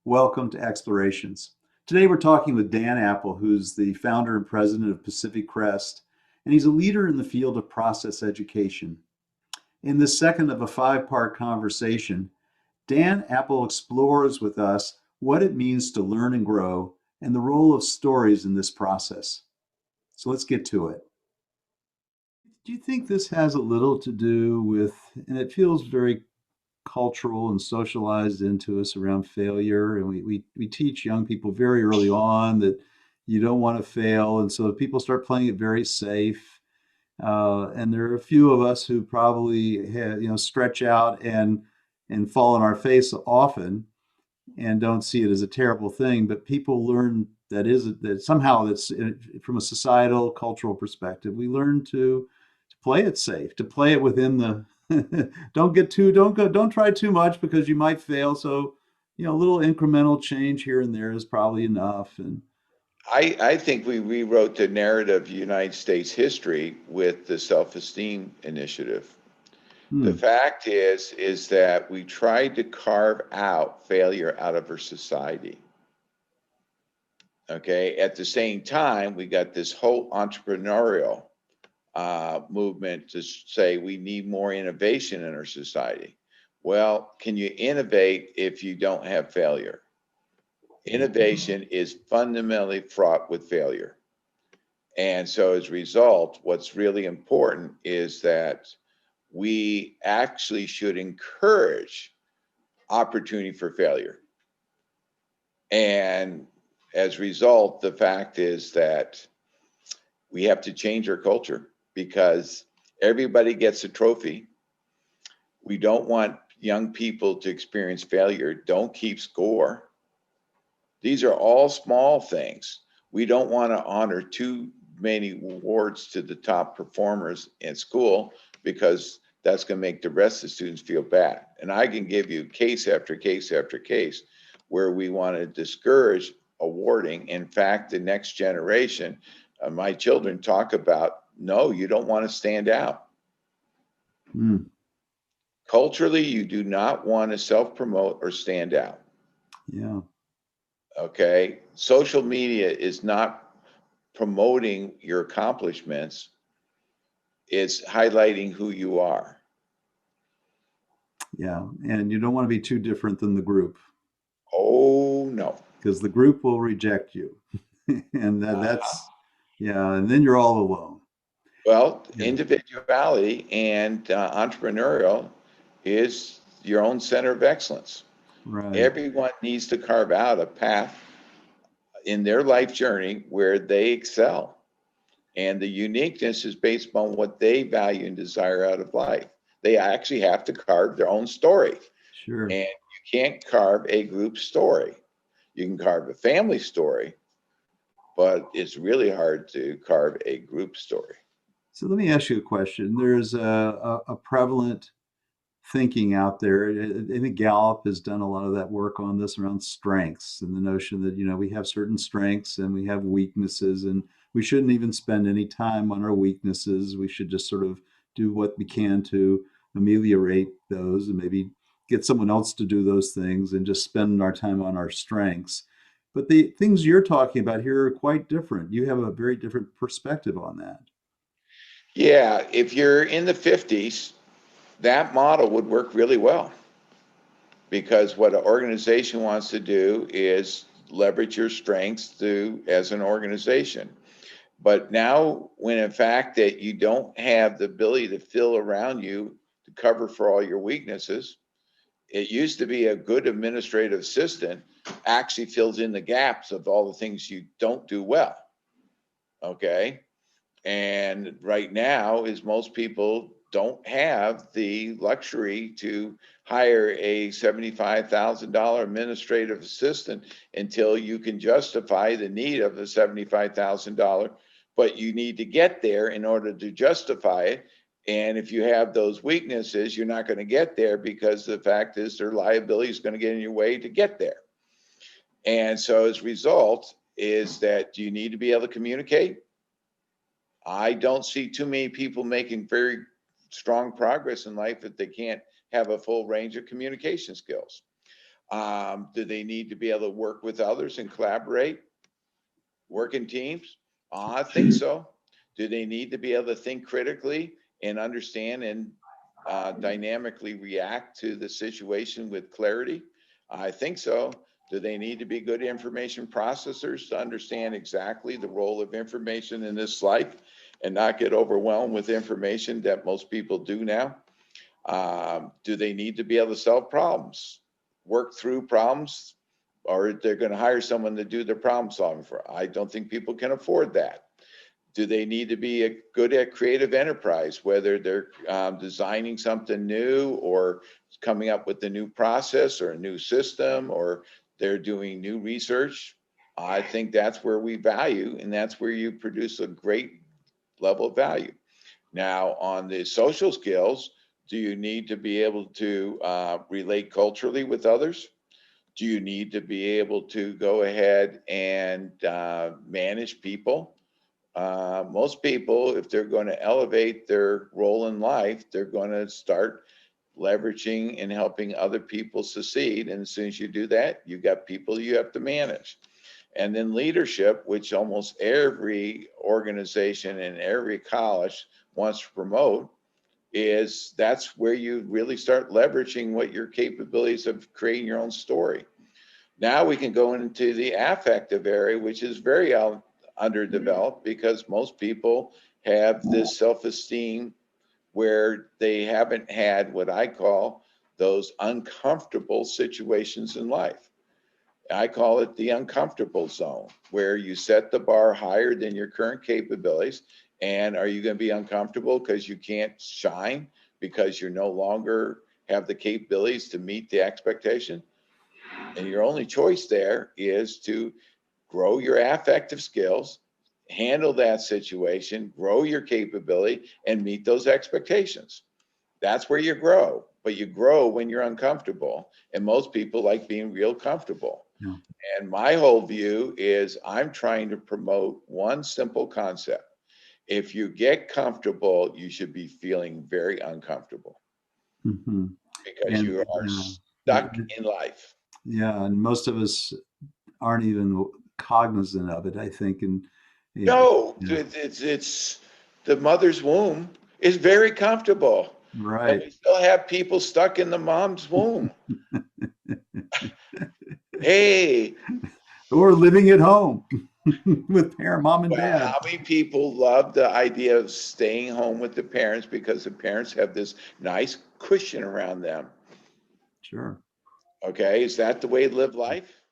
Welcome to Explorations. Today we're talking with Dan Apple, who's the founder and president of Pacific Crest, and he's a leader in the field of process education. In this second of a five-part conversation, Dan Apple explores with us what it means to learn and grow and the role of stories in this process. So let's get to it. Do you think this has a little to do with, and it feels very cultural and socialized into us around failure. And we teach young people very early on that you don't want to fail. And so people start playing it very safe. And there are a few of us who probably have, stretch out and fall on our face often and don't see it as a terrible thing. But people learn that somehow that's from a societal, cultural perspective, we learn to play it safe, to play it within the don't try too much because you might fail. So, a little incremental change here and there is probably enough. And I think we rewrote the narrative of United States history with the self-esteem initiative. The fact is that we tried to carve out failure out of our society. Okay. At the same time, we got this whole entrepreneurial movement to say we need more innovation in our society. Well, can you innovate if you don't have failure? Innovation is fundamentally fraught with failure. And so as a result, what's really important is that we actually should encourage opportunity for failure. And as a result, the fact is that we have to change our culture because everybody gets a trophy. We don't want young people to experience failure. Don't keep score. These are all small things. We don't want to honor too many awards to the top performers in school because that's going to make the rest of the students feel bad. And I can give you case after case after case where we want to discourage awarding. In fact, the next generation, my children talk about, no, you don't want to stand out. Culturally, you do not want to self-promote or stand out. Yeah. Okay. Social media is not promoting your accomplishments. It's highlighting who you are. Yeah. And you don't want to be too different than the group. Oh, no. Because the group will reject you. And and then you're all alone. Well, individuality and entrepreneurial is your own center of excellence. Right. Everyone needs to carve out a path in their life journey where they excel. And the uniqueness is based upon what they value and desire out of life. They actually have to carve their own story. Sure. And you can't carve a group story. You can carve a family story, but it's really hard to carve a group story. So let me ask you a question. There's a prevalent thinking out there. I think Gallup has done a lot of that work on this around strengths and the notion that, we have certain strengths and we have weaknesses, and we shouldn't even spend any time on our weaknesses. We should just sort of do what we can to ameliorate those and maybe get someone else to do those things and just spend our time on our strengths. But the things you're talking about here are quite different. You have a very different perspective on that. Yeah, if you're in the 50s, that model would work really well because what an organization wants to do is leverage your strengths as an organization. But now, when in fact that you don't have the ability to fill around you to cover for all your weaknesses, it used to be a good administrative assistant actually fills in the gaps of all the things you don't do well. Okay. And right now is most people don't have the luxury to hire a $75,000 administrative assistant until you can justify the need of the $75,000, but you need to get there in order to justify it. And if you have those weaknesses, you're not going to get there because the fact is their liability is going to get in your way to get there. And so as a result, is that, do you need to be able to communicate? I don't see too many people making very strong progress in life if they can't have a full range of communication skills. Do they need to be able to work with others and collaborate, work in teams? I think so. Do they need to be able to think critically and understand and dynamically react to the situation with clarity? I think so. Do they need to be good information processors to understand exactly the role of information in this life and not get overwhelmed with information that most people do now? Do they need to be able to solve problems, work through problems, or they're going to hire someone to do their problem solving for? I don't think people can afford that. Do they need to be good at creative enterprise, whether they're designing something new or coming up with a new process or a new system, or they're doing new research? I think that's where we value, and that's where you produce a great level of value. Now, on the social skills, do you need to be able to relate culturally with others? Do you need to be able to go ahead and manage people? Most people, if they're going to elevate their role in life, they're going to start leveraging and helping other people succeed. And as soon as you do that, you got people you have to manage. And then leadership, which almost every organization and every college wants to promote, is that's where you really start leveraging what your capabilities of creating your own story. Now we can go into the affective area, which is very underdeveloped because most people have this self-esteem where they haven't had what I call those uncomfortable situations in life. I call it the uncomfortable zone, where you set the bar higher than your current capabilities. And are you going to be uncomfortable because you can't shine, because you no longer have the capabilities to meet the expectation? And your only choice there is to grow your affective skills, handle that situation, grow your capability, and meet those expectations. That's where you grow. But you grow when you're uncomfortable. And most people like being real comfortable. Yeah. And my whole view is I'm trying to promote one simple concept. If you get comfortable, you should be feeling very uncomfortable Hmm. because And you are stuck in life. yeah, and most of us aren't even cognizant of it, I think. And No, yeah, it's the mother's womb is very comfortable. And right. we still have people stuck in the mom's womb. Hey, Or living at home with mom and well, dad. how many people love the idea of staying home with the parents because the parents have this nice cushion around them? Sure. Okay, is that the way to live life?